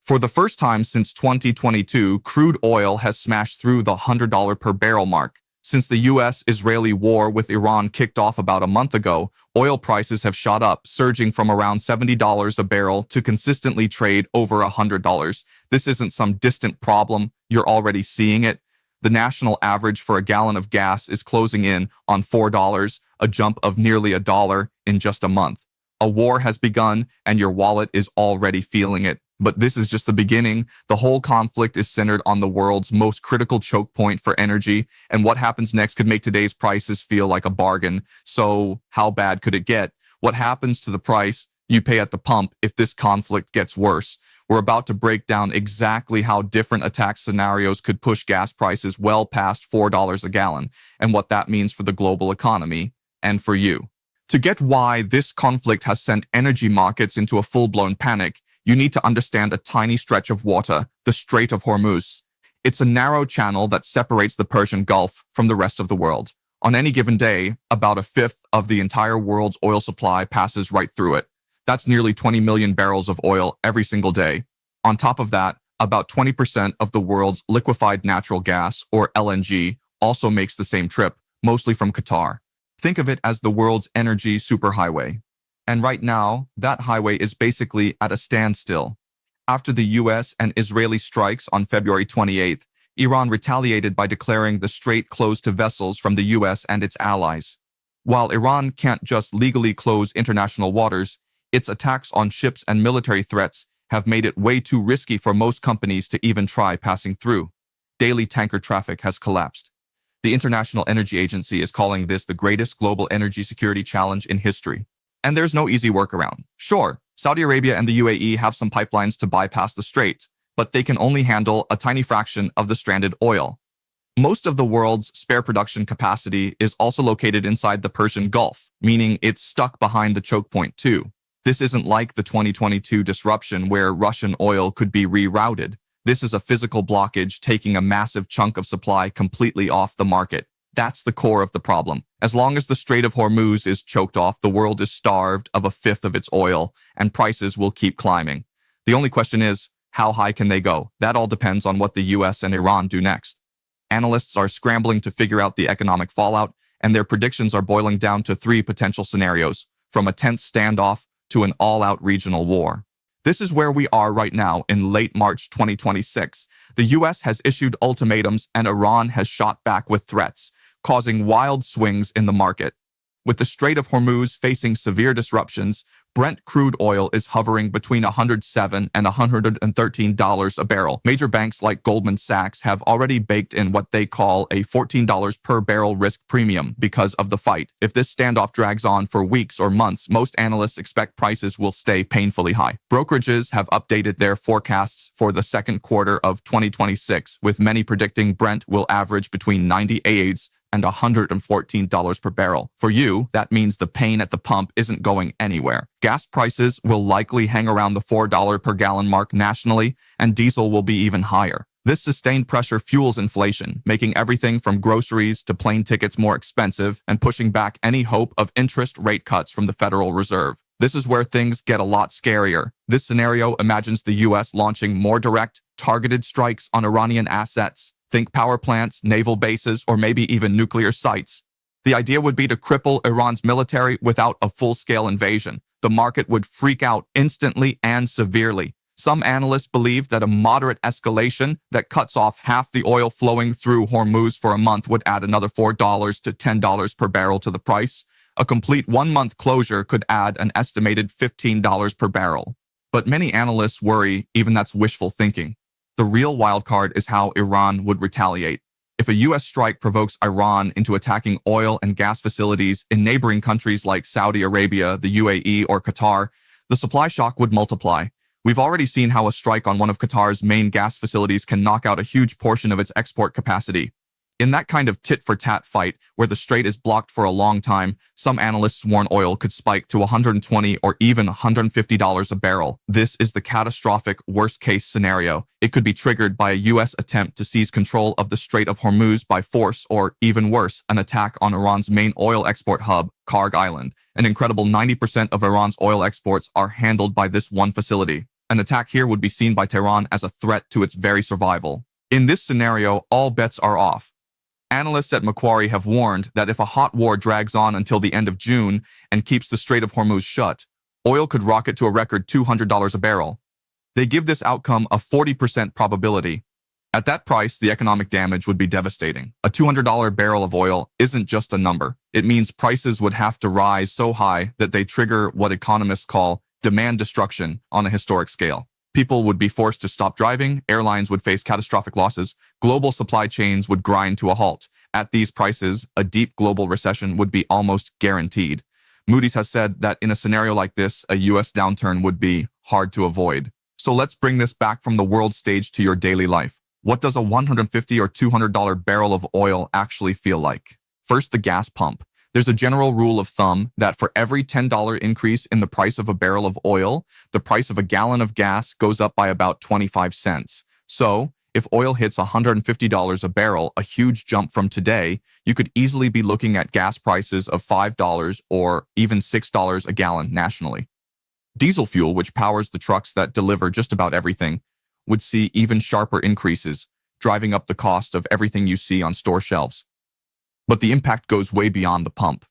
For the first time since 2022, crude oil has smashed through the $100 per barrel mark. Since the US-Israeli war with Iran kicked off about a month ago, oil prices have shot up, surging from around $70 a barrel to consistently trade over $100. This isn't some distant problem, you're already seeing it. The national average for a gallon of gas is closing in on $4, a jump of nearly $1 in just a month. A war has begun, and your wallet is already feeling it. But this is just the beginning. The whole conflict is centered on the world's most critical choke point for energy, and what happens next could make today's prices feel like a bargain. So, how bad could it get? What happens to the price you pay at the pump if this conflict gets worse? We're about to break down exactly how different attack scenarios could push gas prices well past $4 a gallon, and what that means for the global economy and for you. To get why this conflict has sent energy markets into a full-blown panic, you need to understand a tiny stretch of water, the Strait of Hormuz. It's a narrow channel that separates the Persian Gulf from the rest of the world. On any given day, about a fifth of the entire world's oil supply passes right through it. That's nearly 20 million barrels of oil every single day. On top of that, about 20% of the world's liquefied natural gas, or LNG, also makes the same trip, mostly from Qatar. Think of it as the world's energy superhighway. And right now, that highway is basically at a standstill. After the US and Israeli strikes on February 28th, Iran retaliated by declaring the strait closed to vessels from the US and its allies. While Iran can't just legally close international waters, its attacks on ships and military threats have made it way too risky for most companies to even try passing through. Daily tanker traffic has collapsed. The International Energy Agency is calling this the greatest global energy security challenge in history. And there's no easy workaround. Sure, Saudi Arabia and the UAE have some pipelines to bypass the strait, but they can only handle a tiny fraction of the stranded oil. Most of the world's spare production capacity is also located inside the Persian Gulf, meaning it's stuck behind the choke point too. This isn't like the 2022 disruption where Russian oil could be rerouted. This is a physical blockage taking a massive chunk of supply completely off the market. That's the core of the problem. As long as the Strait of Hormuz is choked off, the world is starved of a fifth of its oil, and prices will keep climbing. The only question is, how high can they go? That all depends on what the US and Iran do next. Analysts are scrambling to figure out the economic fallout, and their predictions are boiling down to three potential scenarios, from a tense standoff to an all-out regional war. This is where we are right now in late March 2026. The US has issued ultimatums and Iran has shot back with threats, causing wild swings in the market. With the Strait of Hormuz facing severe disruptions, Brent crude oil is hovering between $107 and $113 a barrel. Major banks like Goldman Sachs have already baked in what they call a $14 per barrel risk premium because of the fight. If this standoff drags on for weeks or months, most analysts expect prices will stay painfully high. Brokerages have updated their forecasts for the second quarter of 2026, with many predicting Brent will average between 98 and $114 per barrel. For you, that means the pain at the pump isn't going anywhere. Gas prices will likely hang around the $4 per gallon mark nationally, and diesel will be even higher. This sustained pressure fuels inflation, making everything from groceries to plane tickets more expensive and pushing back any hope of interest rate cuts from the Federal Reserve. This is where things get a lot scarier. This scenario imagines the US launching more direct, targeted strikes on Iranian assets. Think power plants, naval bases, or maybe even nuclear sites. The idea would be to cripple Iran's military without a full-scale invasion. The market would freak out instantly and severely. Some analysts believe that a moderate escalation that cuts off half the oil flowing through Hormuz for a month would add another $4 to $10 per barrel to the price. A complete one-month closure could add an estimated $15 per barrel. But many analysts worry even that's wishful thinking. The real wildcard is how Iran would retaliate. If a US strike provokes Iran into attacking oil and gas facilities in neighboring countries like Saudi Arabia, the UAE, or Qatar, the supply shock would multiply. We've already seen how a strike on one of Qatar's main gas facilities can knock out a huge portion of its export capacity. In that kind of tit-for-tat fight, where the strait is blocked for a long time, some analysts warn oil could spike to $120 or even $150 a barrel. This is the catastrophic worst-case scenario. It could be triggered by a US attempt to seize control of the Strait of Hormuz by force, or even worse, an attack on Iran's main oil export hub, Karg Island. An incredible 90% of Iran's oil exports are handled by this one facility. An attack here would be seen by Tehran as a threat to its very survival. In this scenario, all bets are off. Analysts at Macquarie have warned that if a hot war drags on until the end of June and keeps the Strait of Hormuz shut, oil could rocket to a record $200 a barrel. They give this outcome a 40% probability. At that price, the economic damage would be devastating. A $200 barrel of oil isn't just a number. It means prices would have to rise so high that they trigger what economists call demand destruction on a historic scale. People would be forced to stop driving, airlines would face catastrophic losses, global supply chains would grind to a halt. At these prices, a deep global recession would be almost guaranteed. Moody's has said that in a scenario like this, a US downturn would be hard to avoid. So let's bring this back from the world stage to your daily life. What does a $150 or $200 barrel of oil actually feel like? First, the gas pump. There's a general rule of thumb that for every $10 increase in the price of a barrel of oil, the price of a gallon of gas goes up by about 25 cents. So, if oil hits $150 a barrel, a huge jump from today, you could easily be looking at gas prices of $5 or even $6 a gallon nationally. Diesel fuel, which powers the trucks that deliver just about everything, would see even sharper increases, driving up the cost of everything you see on store shelves. But the impact goes way beyond the pump.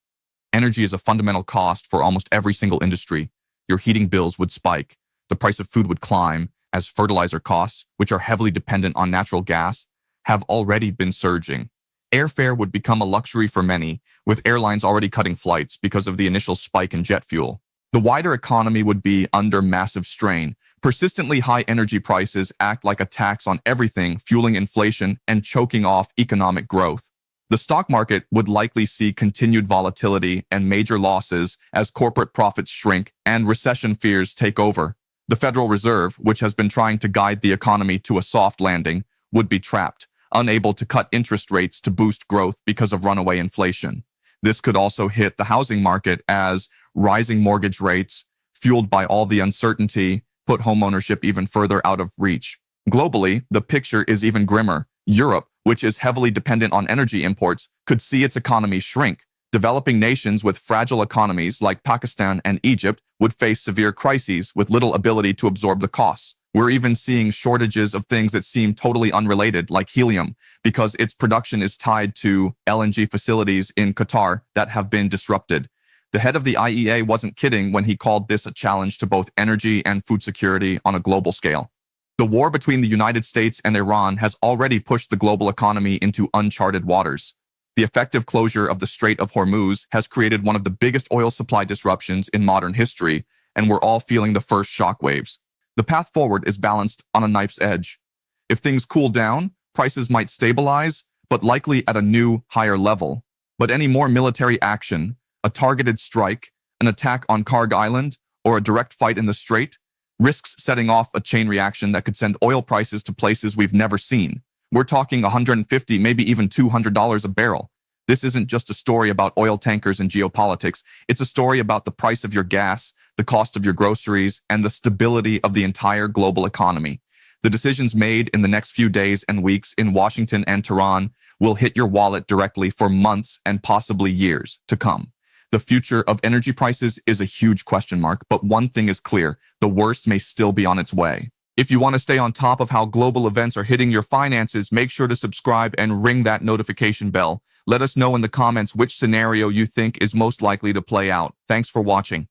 Energy is a fundamental cost for almost every single industry. Your heating bills would spike, the price of food would climb, as fertilizer costs, which are heavily dependent on natural gas, have already been surging. Airfare would become a luxury for many, with airlines already cutting flights because of the initial spike in jet fuel. The wider economy would be under massive strain. Persistently high energy prices act like a tax on everything, fueling inflation and choking off economic growth. The stock market would likely see continued volatility and major losses as corporate profits shrink and recession fears take over. The Federal Reserve, which has been trying to guide the economy to a soft landing, would be trapped, unable to cut interest rates to boost growth because of runaway inflation. This could also hit the housing market as rising mortgage rates, fueled by all the uncertainty, put homeownership even further out of reach. Globally, the picture is even grimmer. Europe, which is heavily dependent on energy imports, could see its economy shrink. Developing nations with fragile economies like Pakistan and Egypt would face severe crises with little ability to absorb the costs. We're even seeing shortages of things that seem totally unrelated, like helium, because its production is tied to LNG facilities in Qatar that have been disrupted. The head of the IEA wasn't kidding when he called this a challenge to both energy and food security on a global scale. The war between the United States and Iran has already pushed the global economy into uncharted waters. The effective closure of the Strait of Hormuz has created one of the biggest oil supply disruptions in modern history, and we're all feeling the first shockwaves. The path forward is balanced on a knife's edge. If things cool down, prices might stabilize, but likely at a new, higher level. But any more military action, a targeted strike, an attack on Karg Island, or a direct fight in the Strait, risks setting off a chain reaction that could send oil prices to places we've never seen. We're talking $150, maybe even $200 a barrel. This isn't just a story about oil tankers and geopolitics. It's a story about the price of your gas, the cost of your groceries, and the stability of the entire global economy. The decisions made in the next few days and weeks in Washington and Tehran will hit your wallet directly for months and possibly years to come. The future of energy prices is a huge question mark, but one thing is clear: the worst may still be on its way. If you want to stay on top of how global events are hitting your finances, make sure to subscribe and ring that notification bell. Let us know in the comments which scenario you think is most likely to play out. Thanks for watching.